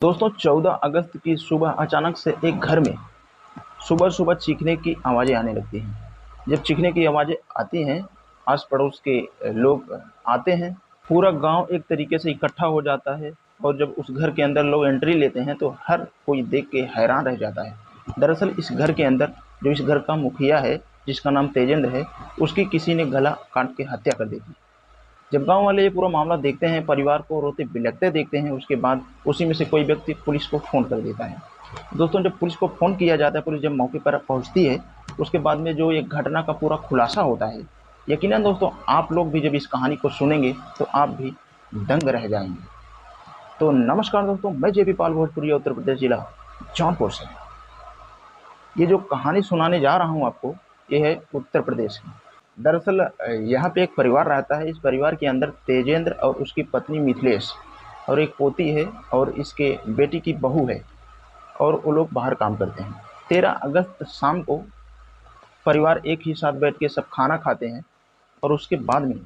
दोस्तों 14 अगस्त की सुबह अचानक से एक घर में सुबह सुबह चीखने की आवाज़ें आने लगती हैं। जब चीखने की आवाज़ें आती हैं, आस पड़ोस के लोग आते हैं। पूरा गांव एक तरीके से इकट्ठा हो जाता है और जब उस घर के अंदर लोग एंट्री लेते हैं तो हर कोई देख के हैरान रह जाता है। दरअसल इस घर के अंदर जो इस घर का मुखिया है, जिसका नाम तेजेंद्र है, उसकी किसी ने गला काट के हत्या कर दी थी। जब गांव वाले ये पूरा मामला देखते हैं, परिवार को रोते बिलखते देखते हैं, उसके बाद उसी में से कोई व्यक्ति पुलिस को फ़ोन कर देता है। दोस्तों जब पुलिस को फ़ोन किया जाता है, पुलिस जब मौके पर पहुंचती है, उसके बाद में जो ये घटना का पूरा खुलासा होता है, यकीनन दोस्तों आप लोग भी जब इस कहानी को सुनेंगे तो आप भी दंग रह जाएंगे। तो नमस्कार दोस्तों, मैं जेपी पाल, भोजपुरी, उत्तर प्रदेश जिला जौनपुर से। ये जो कहानी सुनाने जा रहा हूँ आपको, ये है उत्तर प्रदेश की। दरअसल यहाँ पे एक परिवार रहता है। इस परिवार के अंदर तेजेंद्र और उसकी पत्नी मिथिलेश और एक पोती है और इसके बेटी की बहू है, और वो लोग बाहर काम करते हैं। 13 अगस्त शाम को परिवार एक ही साथ बैठ के सब खाना खाते हैं, और उसके बाद में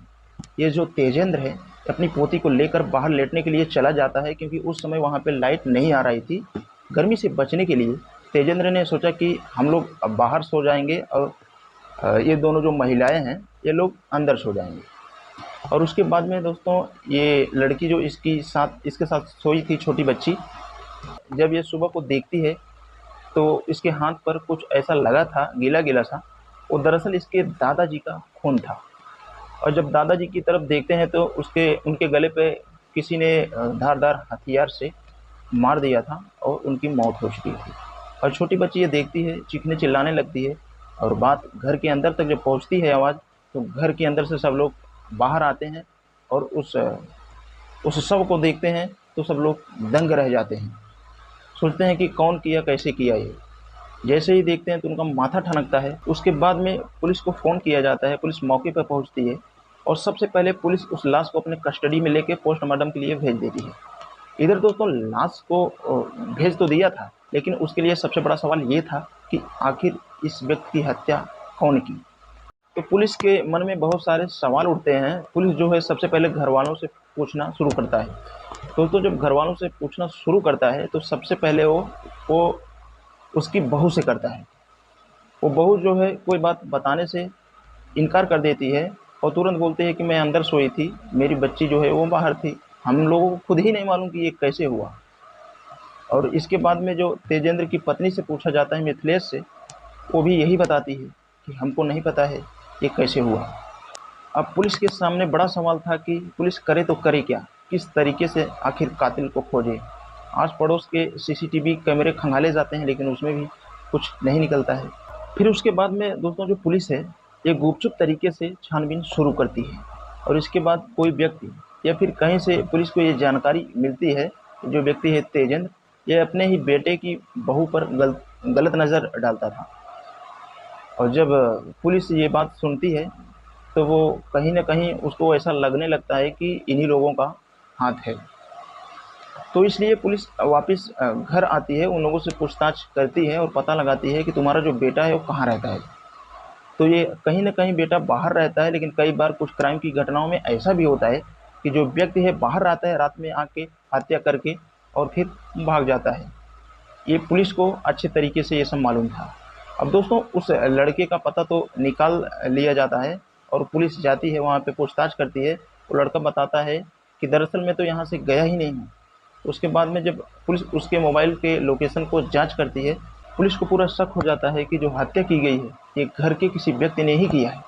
ये जो तेजेंद्र है अपनी पोती को लेकर बाहर लेटने के लिए चला जाता है, क्योंकि उस समय वहाँ पे लाइट नहीं आ रही थी। गर्मी से बचने के लिए तेजेंद्र ने सोचा कि हम लोग अब बाहर सो जाएंगे और ये दोनों जो महिलाएं हैं ये लोग अंदर सो जाएंगे। और उसके बाद में दोस्तों ये लड़की जो इसके साथ सोई थी, छोटी बच्ची, जब ये सुबह को देखती है तो इसके हाथ पर कुछ ऐसा लगा था, गीला गीला सा। वो दरअसल इसके दादाजी का खून था। और जब दादाजी की तरफ देखते हैं तो उसके उनके गले पे किसी ने धारदार हथियार से मार दिया था और उनकी मौत हो चुकी थी। और छोटी बच्ची ये देखती है, चीखने चिल्लाने लगती है, और बात घर के अंदर तक जब पहुंचती है आवाज़, तो घर के अंदर से सब लोग बाहर आते हैं और उस शव को देखते हैं तो सब लोग दंग रह जाते हैं। सोचते हैं कि कौन किया, कैसे किया ये। जैसे ही देखते हैं तो उनका माथा ठनकता है। उसके बाद में पुलिस को फ़ोन किया जाता है, पुलिस मौके पर पहुंचती है और सबसे पहले पुलिस उस लाश को अपने कस्टडी में लेके पोस्टमार्टम के लिए भेज देती है। इधर दोस्तों लाश को भेज तो दिया था, लेकिन उसके लिए सबसे बड़ा सवाल ये था कि आखिर इस व्यक्ति की हत्या कौन की। तो पुलिस के मन में बहुत सारे सवाल उठते हैं। पुलिस जो है सबसे पहले घर वालों से पूछना शुरू करता है। दोस्तों जब घर वालों से पूछना शुरू करता है तो सबसे पहले वो उसकी बहू से करता है। वो बहू जो है कोई बात बताने से इनकार कर देती है और तुरंत बोलती है कि मैं अंदर सोई थी, मेरी बच्ची जो है वो बाहर थी, हम लोगों को खुद ही नहीं मालूम कि ये कैसे हुआ। और इसके बाद में जो तेजेंद्र की पत्नी से पूछा जाता है, मिथिलेश से, वो भी यही बताती है कि हमको नहीं पता है ये कैसे हुआ। अब पुलिस के सामने बड़ा सवाल था कि पुलिस करे तो करे क्या, किस तरीके से आखिर कातिल को खोजे। आस पड़ोस के सीसीटीवी कैमरे खंगाले जाते हैं, लेकिन उसमें भी कुछ नहीं निकलता है। फिर उसके बाद में दोस्तों जो पुलिस है ये गुपचुप तरीके से छानबीन शुरू करती है, और इसके बाद कोई व्यक्ति या फिर कहीं से पुलिस को ये जानकारी मिलती है कि जो व्यक्ति है तेजेंद्र, ये अपने ही बेटे की बहू पर गलत नज़र डालता था। और जब पुलिस ये बात सुनती है तो वो कहीं न कहीं उसको ऐसा लगने लगता है कि इन्हीं लोगों का हाथ है। तो इसलिए पुलिस वापस घर आती है, उन लोगों से पूछताछ करती है और पता लगाती है कि तुम्हारा जो बेटा है वो कहाँ रहता है। तो ये कहीं न कहीं बेटा बाहर रहता है, लेकिन कई बार कुछ क्राइम की घटनाओं में ऐसा भी होता है कि जो व्यक्ति है बाहर रहता है, रात में आके हत्या करके और फिर भाग जाता है। ये पुलिस को अच्छे तरीके से ये सब मालूम था। अब दोस्तों उस लड़के का पता तो निकाल लिया जाता है और पुलिस जाती है वहाँ पे, पूछताछ करती है। वो लड़का बताता है कि दरअसल मैं तो यहाँ से गया ही नहीं हूँ। उसके बाद में जब पुलिस उसके मोबाइल के लोकेशन को जांच करती है, पुलिस को पूरा शक हो जाता है कि जो हत्या की गई है ये घर के किसी व्यक्ति ने ही किया है,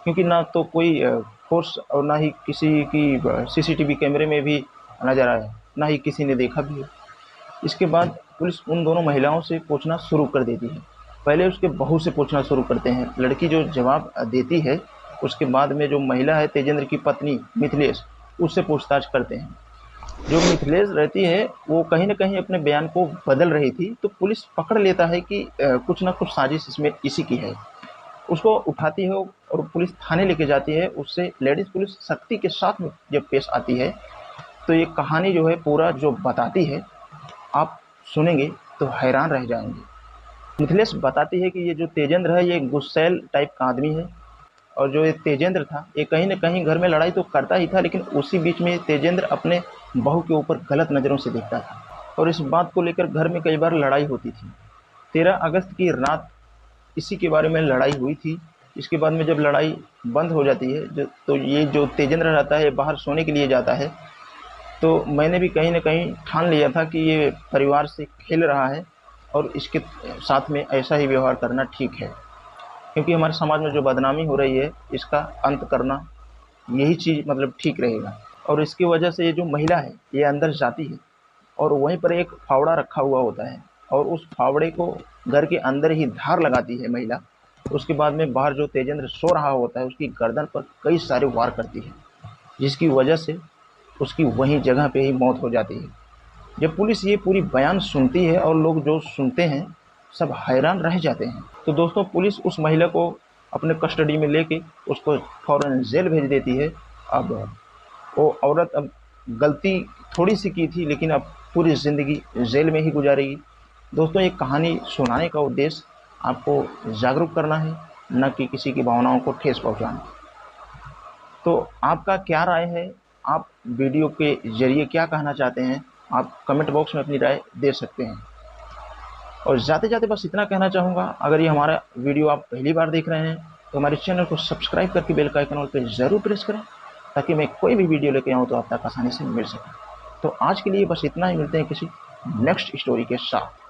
क्योंकि ना तो कोई फोर्स और ना ही किसी की सीसीटीवी कैमरे में भी नज़र आया, ना ही किसी ने देखा भी है। इसके बाद पुलिस उन दोनों महिलाओं से पूछना शुरू कर देती है। पहले उसके बहू से पूछना शुरू करते हैं। लड़की जो जवाब देती है, उसके बाद में जो महिला है तेजेंद्र की पत्नी मिथिलेश, उससे पूछताछ करते हैं। जो मिथिलेश रहती है वो कहीं न कहीं अपने बयान को बदल रही थी, तो पुलिस पकड़ लेता है कि कुछ ना कुछ साजिश इसमें इसी की है। उसको उठाती है और पुलिस थाने लेके जाती है। उससे लेडीज़ पुलिस सख्ती के साथ में जब पेश आती है, तो ये कहानी जो है पूरा जो बताती है, आप सुनेंगे तो हैरान रह जाएँगे। मिथिलेश बताती है कि ये जो तेजेंद्र है ये गुस्सैल टाइप का आदमी है, और जो ये तेजेंद्र था ये कहीं न कहीं घर में लड़ाई तो करता ही था, लेकिन उसी बीच में तेजेंद्र अपने बहू के ऊपर गलत नज़रों से देखता था। और इस बात को लेकर घर में कई बार लड़ाई होती थी। 13 अगस्त की रात इसी के बारे में लड़ाई हुई थी। इसके बाद में जब लड़ाई बंद हो जाती है तो ये जो तेजेंद्र रहता है बाहर सोने के लिए जाता है। तो मैंने भी कहीं न कहीं ठान लिया था कि ये परिवार से खेल रहा है और इसके साथ में ऐसा ही व्यवहार करना ठीक है, क्योंकि हमारे समाज में जो बदनामी हो रही है इसका अंत करना यही चीज़ मतलब ठीक रहेगा। और इसकी वजह से ये जो महिला है ये अंदर जाती है और वहीं पर एक फावड़ा रखा हुआ होता है और उस फावड़े को घर के अंदर ही धार लगाती है महिला। उसके बाद में बाहर जो तेजेंद्र सो रहा होता है उसकी गर्दन पर कई सारे वार करती है, जिसकी वजह से उसकी वहीं जगह पे ही मौत हो जाती है। जब पुलिस ये पूरी बयान सुनती है और लोग जो सुनते हैं सब हैरान रह जाते हैं। तो दोस्तों पुलिस उस महिला को अपने कस्टडी में लेके उसको फ़ौरन जेल भेज देती है। अब वो औरत अब गलती थोड़ी सी की थी लेकिन अब पूरी ज़िंदगी जेल में ही गुजारेगी। दोस्तों ये कहानी सुनाने का उद्देश्य आपको जागरूक करना है, न कि किसी की भावनाओं को ठेस पहुँचाना। तो आपका क्या राय है? आप वीडियो के ज़रिए क्या कहना चाहते हैं? आप कमेंट बॉक्स में अपनी राय दे सकते हैं। और जाते-जाते बस इतना कहना चाहूँगा, अगर ये हमारा वीडियो आप पहली बार देख रहे हैं तो हमारे चैनल को सब्सक्राइब करके बेल का आइकन ऑल पे ज़रूर प्रेस करें, ताकि मैं कोई भी वीडियो लेके आऊँ तो आप तक आसानी से मिल सके। तो आज के लिए बस इतना ही, मिलते हैं किसी नेक्स्ट स्टोरी के साथ।